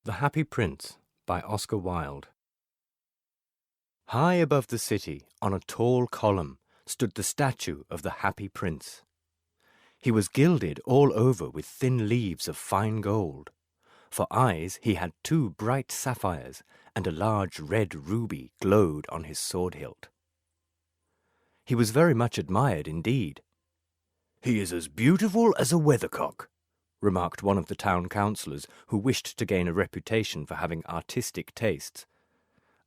The Happy Prince by Oscar Wilde. High above the city, on a tall column, stood the statue of the Happy Prince. He was gilded all over with thin leaves of fine gold. For eyes he had 2 bright sapphires, and a large red ruby glowed on his sword hilt. He was very much admired indeed. "He is as beautiful as a weathercock," remarked one of the town councillors, who wished to gain a reputation for having artistic tastes.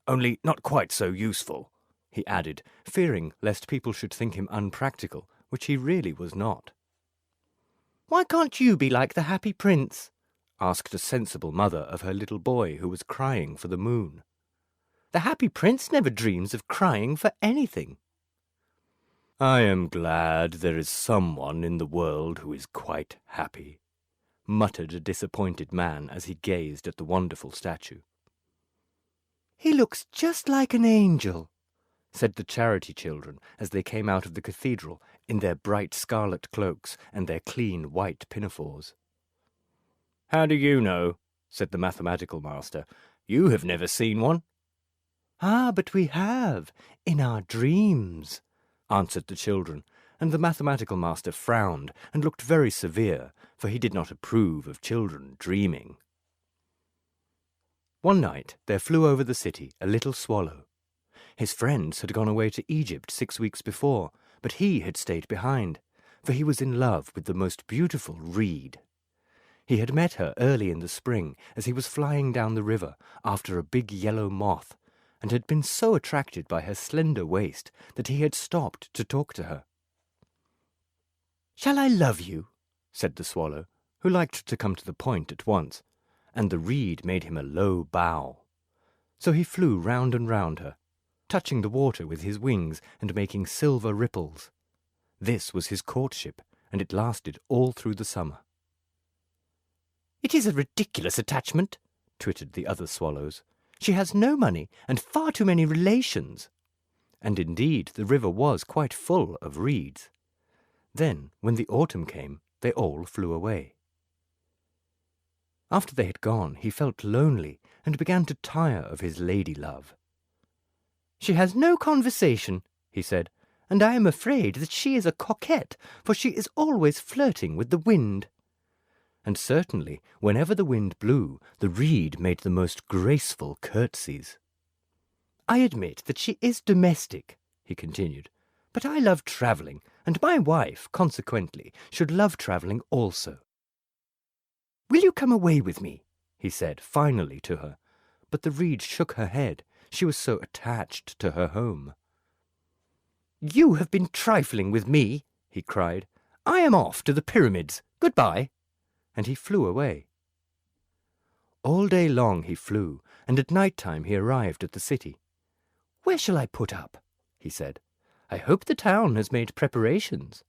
"Only not quite so useful," he added, fearing lest people should think him unpractical, which he really was not. "Why can't you be like the Happy Prince?" asked a sensible mother of her little boy who was crying for the moon. "The Happy Prince never dreams of crying for anything." "I am glad there is someone in the world who is quite happy," muttered a disappointed man as he gazed at the wonderful statue. "He looks just like an angel," said the charity children as they came out of the cathedral in their bright scarlet cloaks and their clean white pinafores. "How do you know?" said the mathematical master. "You have never seen one." "Ah, but we have, in our dreams," answered the children, and the mathematical master frowned and looked very severe, for he did not approve of children dreaming. One night there flew over the city a little swallow. His friends had gone away to Egypt 6 weeks before, but he had stayed behind, for he was in love with the most beautiful reed. He had met her early in the spring as he was flying down the river after a big yellow moth, and had been so attracted by her slender waist that he had stopped to talk to her. "Shall I love you?" said the swallow, who liked to come to the point at once, and the reed made him a low bow. So he flew round and round her, touching the water with his wings and making silver ripples. This was his courtship, and it lasted all through the summer. "It is a ridiculous attachment," twittered the other swallows. "She has no money and far too many relations." And indeed the river was quite full of reeds. Then, when the autumn came, they all flew away. After they had gone, he felt lonely and began to tire of his lady-love. "She has no conversation," he said, "and I am afraid that she is a coquette, for she is always flirting with the wind." And certainly, whenever the wind blew, the reed made the most graceful curtsies. "I admit that she is domestic," he continued, "but I love travelling, and my wife, consequently, should love travelling also. Will you come away with me?" he said finally to her, but the reed shook her head. She was so attached to her home. "You have been trifling with me," he cried. "I am off to the pyramids. Goodbye." And he flew away. All day long he flew, and at night time he arrived at the city. "Where shall I put up?" he said. "I hope the town has made preparations."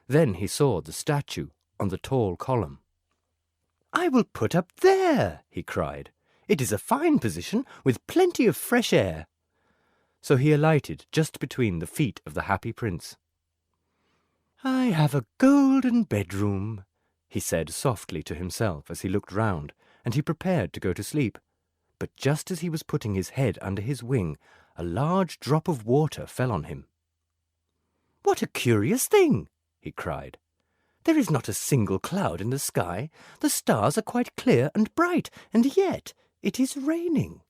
Then he saw the statue on the tall column. "I will put up there," he cried. "It is a fine position, with plenty of fresh air." So he alighted just between the feet of the Happy Prince. "I have a golden bedroom," he said softly to himself as he looked round, and he prepared to go to sleep. But just as he was putting his head under his wing, a large drop of water fell on him. "What a curious thing!" he cried. "There is not a single cloud in the sky. The stars are quite clear and bright, and yet it is raining.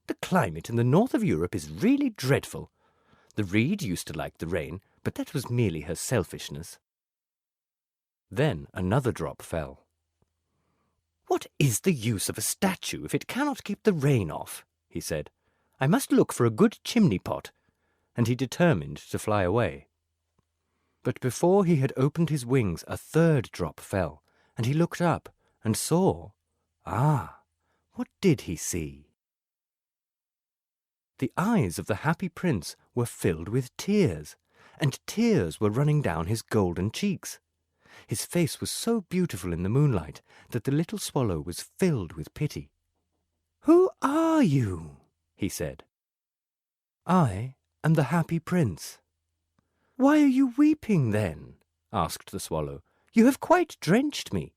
The climate in the north of Europe is really dreadful. The reed used to like the rain, but that was merely her selfishness." Then another drop fell. "What is the use of a statue if it cannot keep the rain off?" he said. "I must look for a good chimney-pot," and he determined to fly away. But before he had opened his wings, a third drop fell, and he looked up and saw— what did he see? The eyes of the Happy Prince were filled with tears, and tears were running down his golden cheeks. His face was so beautiful in the moonlight that the little swallow was filled with pity. "Who are you?" he said. "I am the Happy Prince." "Why are you weeping, then?" asked the swallow. "You have quite drenched me."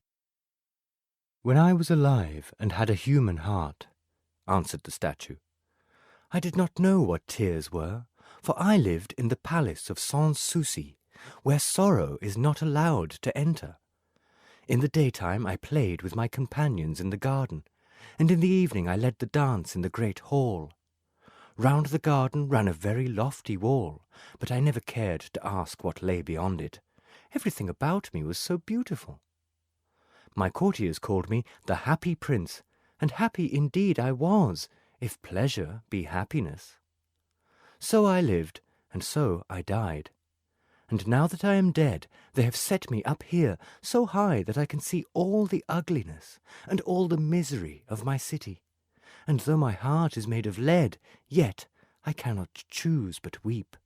"When I was alive and had a human heart," answered the statue, "I did not know what tears were, for I lived in the palace of Sans Souci, where sorrow is not allowed to enter. In the daytime I played with my companions in the garden, and in the evening I led the dance in the great hall. Round the garden ran a very lofty wall, but I never cared to ask what lay beyond it. Everything about me was so beautiful. My courtiers called me the Happy Prince, and happy indeed I was, if pleasure be happiness. So I lived, and so I died. And now that I am dead, they have set me up here so high that I can see all the ugliness and all the misery of my city. And though my heart is made of lead, yet I cannot choose but weep."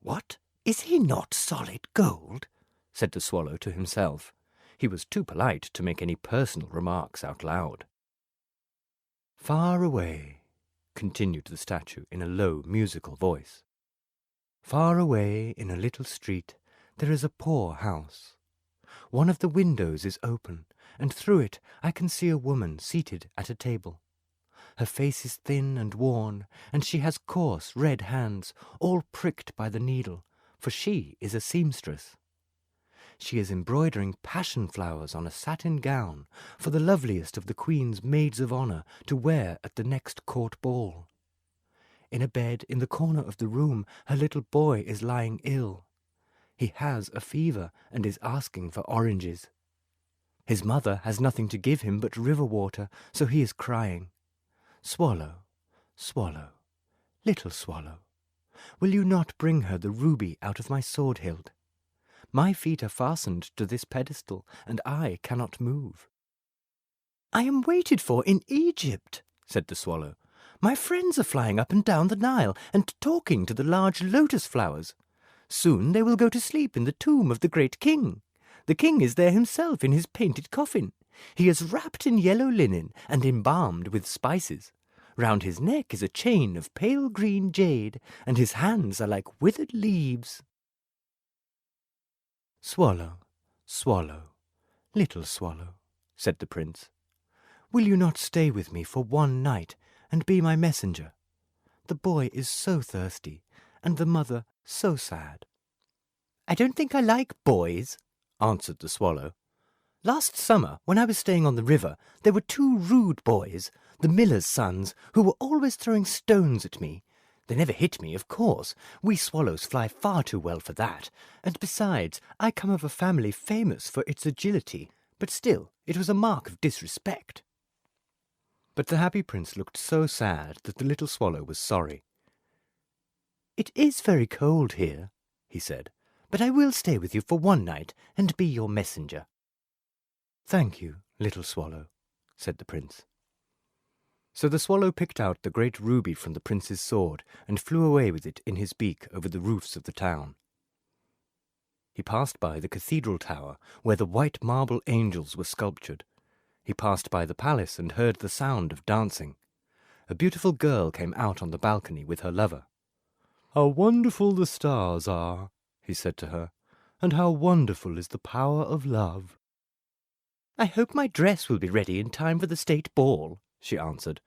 "What, is he not solid gold?" said the swallow to himself. He was too polite to make any personal remarks out loud. "Far away," continued the statue in a low, musical voice, "far away in a little street there is a poor house. One of the windows is open, and through it I can see a woman seated at a table. Her face is thin and worn, and she has coarse red hands, all pricked by the needle, for she is a seamstress. She is embroidering passion flowers on a satin gown for the loveliest of the Queen's maids of honour to wear at the next court ball. In a bed in the corner of the room her little boy is lying ill. He has a fever and is asking for oranges. His mother has nothing to give him but river water, so he is crying. Swallow, swallow, little swallow, will you not bring her the ruby out of my sword hilt? My feet are fastened to this pedestal, and I cannot move." "I am waited for in Egypt," said the swallow. "My friends are flying up and down the Nile and talking to the large lotus flowers. Soon they will go to sleep in the tomb of the great king. The king is there himself in his painted coffin. He is wrapped in yellow linen and embalmed with spices. Round his neck is a chain of pale green jade, and his hands are like withered leaves." "Swallow, swallow, little swallow," said the prince, "will you not stay with me for one night and be my messenger? The boy is so thirsty, and the mother so sad." "I don't think I like boys," answered the swallow. "Last summer, when I was staying on the river, there were 2 rude boys, the miller's sons, who were always throwing stones at me. They never hit me, of course. We swallows fly far too well for that. And besides, I come of a family famous for its agility, but still, it was a mark of disrespect." But the Happy Prince looked so sad that the little swallow was sorry. "It is very cold here," he said, "but I will stay with you for one night and be your messenger." "Thank you, little swallow," said the prince. So the swallow picked out the great ruby from the prince's sword and flew away with it in his beak over the roofs of the town. He passed by the cathedral tower, where the white marble angels were sculptured. He passed by the palace and heard the sound of dancing. A beautiful girl came out on the balcony with her lover. "How wonderful the stars are," he said to her, "and how wonderful is the power of love." "I hope my dress will be ready in time for the state ball," she answered.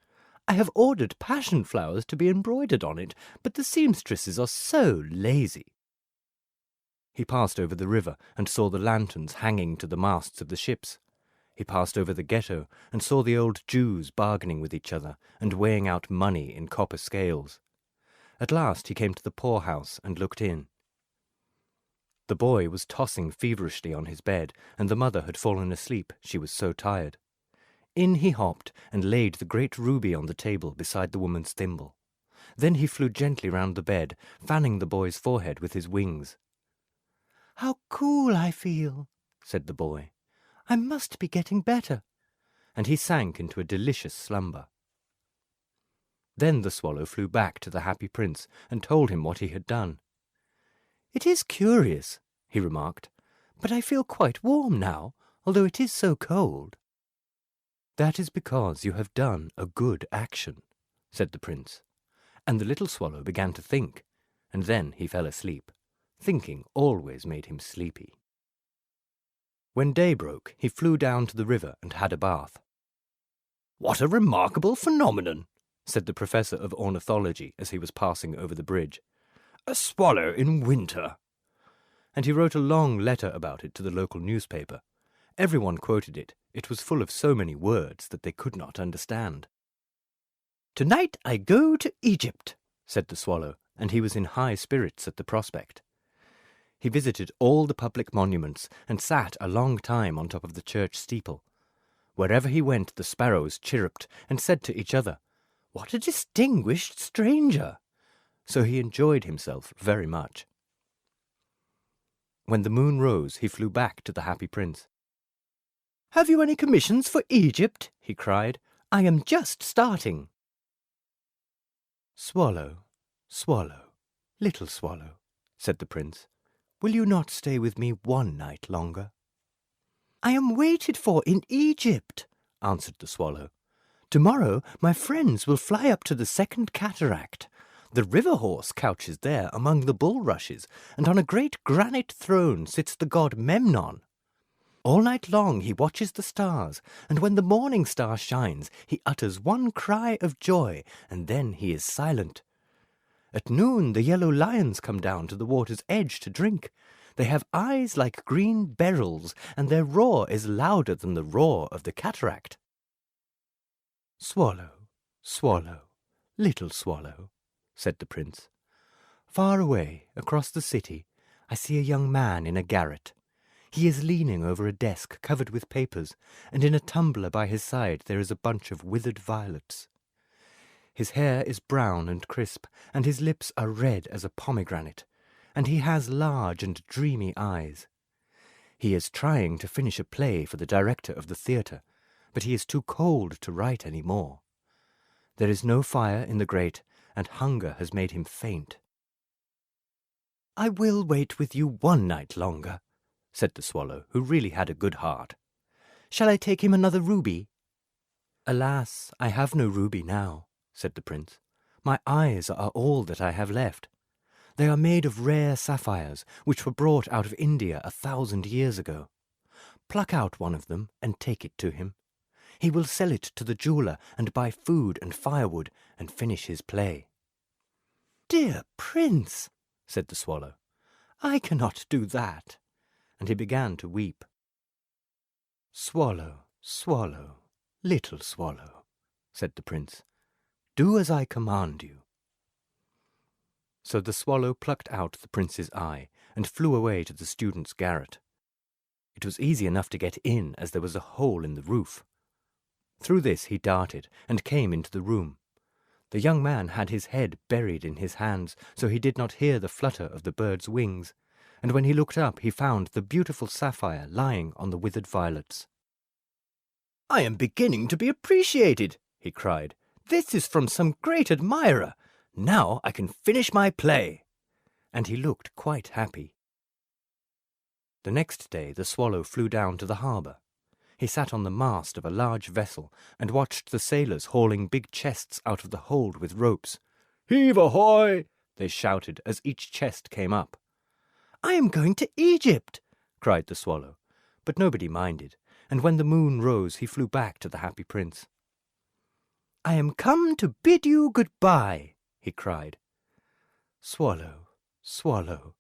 "I have ordered passion flowers to be embroidered on it, but the seamstresses are so lazy." He passed over the river and saw the lanterns hanging to the masts of the ships. He passed over the ghetto and saw the old Jews bargaining with each other and weighing out money in copper scales. At last he came to the poorhouse and looked in. The boy was tossing feverishly on his bed, and the mother had fallen asleep, she was so tired. In he hopped and laid the great ruby on the table beside the woman's thimble. Then he flew gently round the bed, fanning the boy's forehead with his wings. "How cool I feel," said the boy. "I must be getting better." And he sank into a delicious slumber. Then the swallow flew back to the Happy Prince and told him what he had done. "It is curious," he remarked, "but I feel quite warm now, although it is so cold." "That is because you have done a good action," said the prince. And the little swallow began to think, and then he fell asleep. Thinking always made him sleepy. When day broke, he flew down to the river and had a bath. "What a remarkable phenomenon," said the professor of ornithology as he was passing over the bridge. "A swallow in winter." And he wrote a long letter about it to the local newspaper. Everyone quoted it. It was full of so many words that they could not understand. "Tonight I go to Egypt," said the swallow, and he was in high spirits at the prospect. He visited all the public monuments and sat a long time on top of the church steeple. Wherever he went, the sparrows chirruped and said to each other, "What a distinguished stranger!" So he enjoyed himself very much. When the moon rose, he flew back to the happy prince. "Have you any commissions for Egypt?" he cried. "I am just starting." "Swallow, swallow, little swallow," said the prince, "will you not stay with me one night longer?" "I am waited for in Egypt," answered the swallow. "Tomorrow my friends will fly up to the second cataract. The river horse couches there among the bulrushes, and on a great granite throne sits the god Memnon. All night long he watches the stars, and when the morning star shines, he utters one cry of joy, and then he is silent. At noon the yellow lions come down to the water's edge to drink. They have eyes like green beryls, and their roar is louder than the roar of the cataract." "Swallow, swallow, little swallow," said the prince. "Far away, across the city, I see a young man in a garret. He is leaning over a desk covered with papers, and in a tumbler by his side there is a bunch of withered violets. His hair is brown and crisp, and his lips are red as a pomegranate, and he has large and dreamy eyes. He is trying to finish a play for the director of the theatre, but he is too cold to write any more. There is no fire in the grate, and hunger has made him faint." "I will wait with you one night longer," said the swallow, who really had a good heart. "Shall I take him another ruby?" "Alas, I have no ruby now," said the prince. "My eyes are all that I have left. They are made of rare sapphires, which were brought out of India 1,000 years ago. Pluck out one of them and take it to him. He will sell it to the jeweller and buy food and firewood and finish his play." "Dear prince," said the swallow, "I cannot do that," and he began to weep. "Swallow, swallow, little swallow," said the prince, "do as I command you." So the swallow plucked out the prince's eye and flew away to the student's garret. It was easy enough to get in, as there was a hole in the roof. Through this he darted and came into the room. The young man had his head buried in his hands, so he did not hear the flutter of the bird's wings, and when he looked up he found the beautiful sapphire lying on the withered violets. "I am beginning to be appreciated," he cried. "This is from some great admirer. Now I can finish my play." And he looked quite happy. The next day the swallow flew down to the harbour. He sat on the mast of a large vessel and watched the sailors hauling big chests out of the hold with ropes. "Heave ahoy!" they shouted as each chest came up. "I am going to Egypt!" cried the swallow, but nobody minded, and when the moon rose he flew back to the happy prince. "I am come to bid you good-bye," he cried. "Swallow, swallow,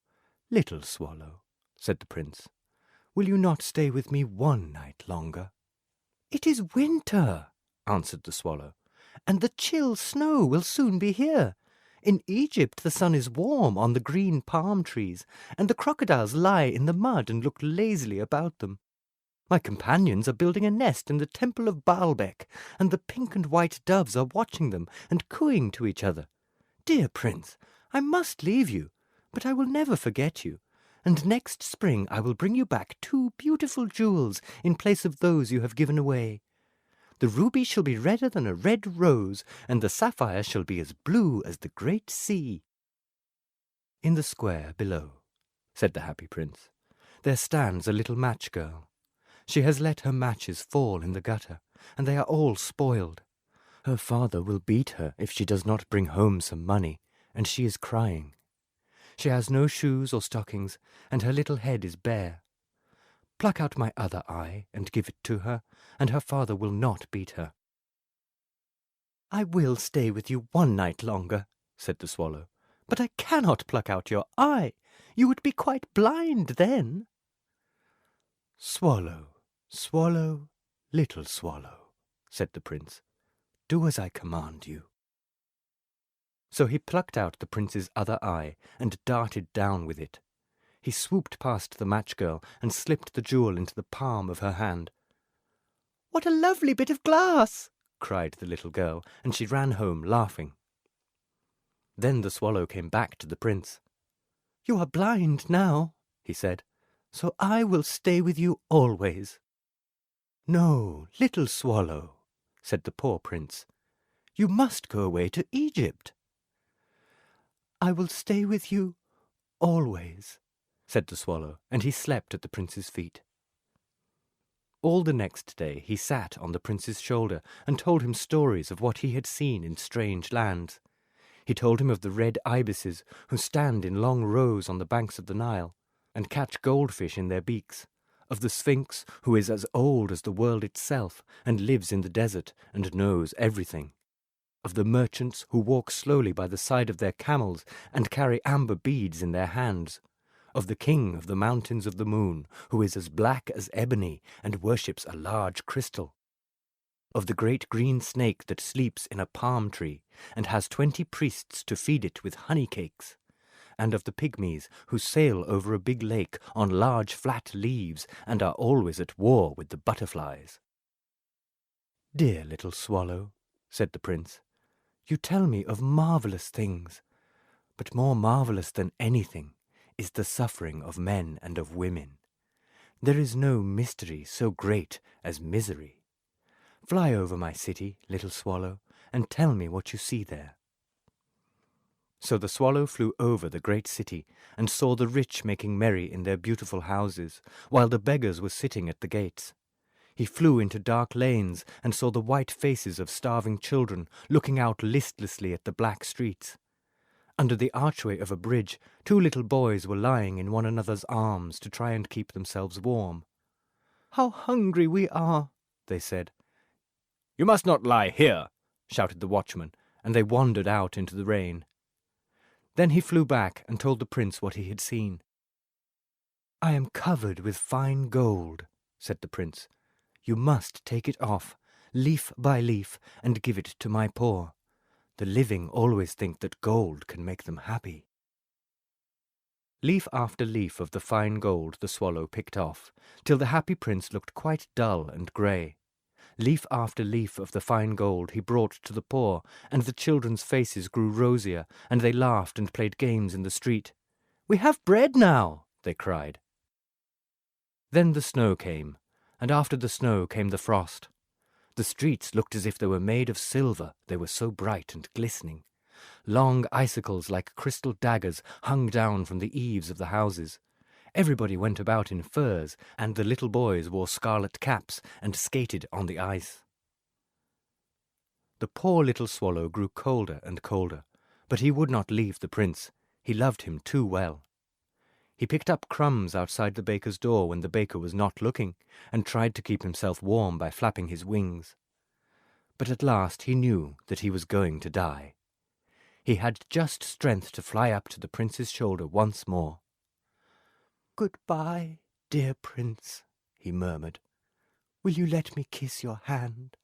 little swallow," said the prince, "will you not stay with me one night longer?" "It is winter," answered the swallow, "and the chill snow will soon be here. In Egypt the sun is warm on the green palm trees, and the crocodiles lie in the mud and look lazily about them. My companions are building a nest in the temple of Baalbec, and the pink and white doves are watching them and cooing to each other. Dear prince, I must leave you, but I will never forget you, and next spring I will bring you back 2 beautiful jewels in place of those you have given away. The ruby shall be redder than a red rose, and the sapphire shall be as blue as the great sea." "In the square below," said the happy prince, "there stands a little match girl. She has let her matches fall in the gutter, and they are all spoiled. Her father will beat her if she does not bring home some money, and she is crying. She has no shoes or stockings, and her little head is bare. Pluck out my other eye and give it to her, and her father will not beat her." "I will stay with you one night longer," said the swallow, "but I cannot pluck out your eye. You would be quite blind then." "Swallow, swallow, little swallow," said the prince, "do as I command you." So he plucked out the prince's other eye and darted down with it. He swooped past the match girl and slipped the jewel into the palm of her hand. "What a lovely bit of glass!" cried the little girl, and she ran home laughing. Then the swallow came back to the prince. "You are blind now," he said, "so I will stay with you always." "No, little swallow," said the poor prince, "you must go away to Egypt." "I will stay with you always," said the swallow, and he slept at the prince's feet. All the next day he sat on the prince's shoulder and told him stories of what he had seen in strange lands. He told him of the red ibises who stand in long rows on the banks of the Nile and catch goldfish in their beaks, of the Sphinx who is as old as the world itself and lives in the desert and knows everything, of the merchants who walk slowly by the side of their camels and carry amber beads in their hands, of the king of the mountains of the moon, who is as black as ebony and worships a large crystal, of the great green snake that sleeps in a palm tree and has 20 priests to feed it with honey cakes, and of the pygmies who sail over a big lake on large flat leaves and are always at war with the butterflies. "Dear little swallow," said the prince, "you tell me of marvellous things, but more marvellous than anything is the suffering of men and of women. There is no mystery so great as misery. Fly over my city, little swallow, and tell me what you see there." So the swallow flew over the great city and saw the rich making merry in their beautiful houses, while the beggars were sitting at the gates. He flew into dark lanes and saw the white faces of starving children looking out listlessly at the black streets. Under the archway of a bridge, 2 little boys were lying in one another's arms to try and keep themselves warm. "How hungry we are," they said. "You must not lie here," shouted the watchman, and they wandered out into the rain. Then he flew back and told the prince what he had seen. "I am covered with fine gold," said the prince. "You must take it off, leaf by leaf, and give it to my poor. The living always think that gold can make them happy." Leaf after leaf of the fine gold the swallow picked off, till the happy prince looked quite dull and grey. Leaf after leaf of the fine gold he brought to the poor, and the children's faces grew rosier, and they laughed and played games in the street. "We have bread now," they cried. Then the snow came, and after the snow came the frost. The streets looked as if they were made of silver, they were so bright and glistening. Long icicles like crystal daggers hung down from the eaves of the houses. Everybody went about in furs, and the little boys wore scarlet caps and skated on the ice. The poor little swallow grew colder and colder, but he would not leave the prince. He loved him too well. He picked up crumbs outside the baker's door when the baker was not looking, and tried to keep himself warm by flapping his wings. But at last he knew that he was going to die. He had just strength to fly up to the prince's shoulder once more. "Goodbye, dear prince," he murmured. "Will you let me kiss your hand?"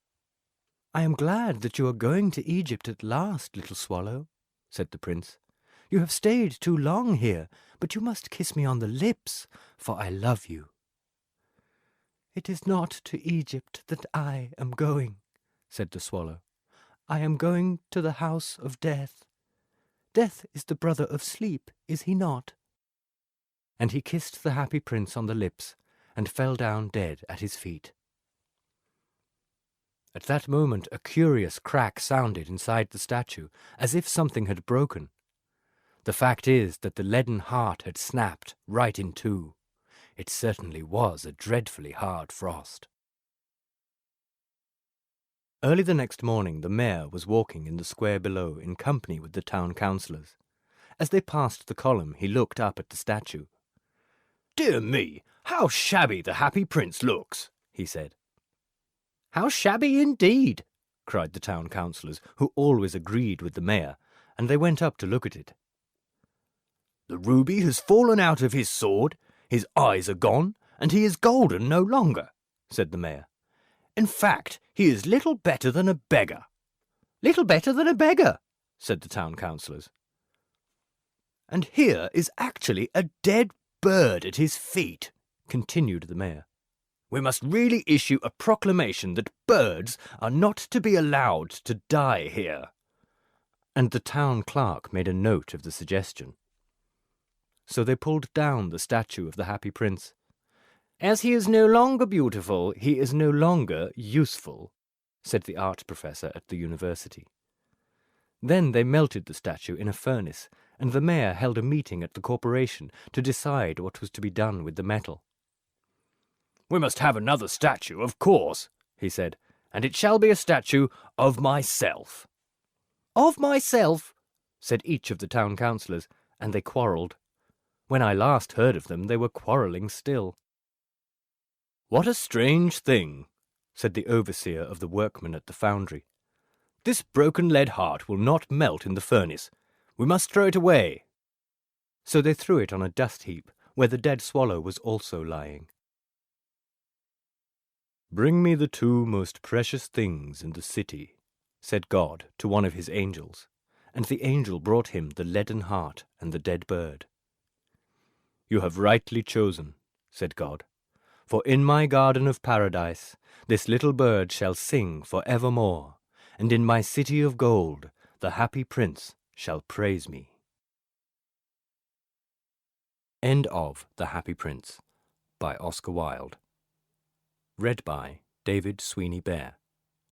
"I am glad that you are going to Egypt at last, little swallow," said the prince. "You have stayed too long here, but you must kiss me on the lips, for I love you." "It is not to Egypt that I am going," said the swallow. "I am going to the house of death. Death is the brother of sleep, is he not?" And he kissed the happy prince on the lips, and fell down dead at his feet. At that moment a curious crack sounded inside the statue, as if something had broken. The fact is that the leaden heart had snapped right in two. It certainly was a dreadfully hard frost. Early the next morning the mayor was walking in the square below in company with the town councillors. As they passed the column he looked up at the statue. "Dear me, "How shabby the Happy Prince looks," he said. "How shabby indeed," cried the town councillors, who always agreed with the mayor, and they went up to look at it. "The ruby has fallen out of his sword, his eyes are gone, and he is golden no longer," said the mayor. "In fact, he is little better than a beggar." "Little better than a beggar," said the town councillors. "And here is actually a dead bird at his feet," continued the mayor. "We must really issue a proclamation that birds are not to be allowed to die here." And the town clerk made a note of the suggestion. So they pulled down the statue of the Happy Prince. "As he is no longer beautiful, he is no longer useful," said the art professor at the university. Then they melted the statue in a furnace, and the mayor held a meeting at the corporation to decide what was to be done with the metal. "We must have another statue, of course," he said, "and it shall be a statue of myself." "Of myself," said each of the town councillors, and they quarrelled. When I last heard of them, they were quarrelling still. "What a strange thing," said the overseer of the workmen at the foundry. "This broken lead heart will not melt in the furnace. We must throw it away." So they threw it on a dust heap, where the dead swallow was also lying. "Bring me the two most precious things in the city," said God to one of his angels, and the angel brought him the leaden heart and the dead bird. "You have rightly chosen," said God, "for in my garden of paradise this little bird shall sing for evermore, and in my city of gold the Happy Prince shall praise me." End of The Happy Prince by Oscar Wilde. Read by David Sweeney Bear.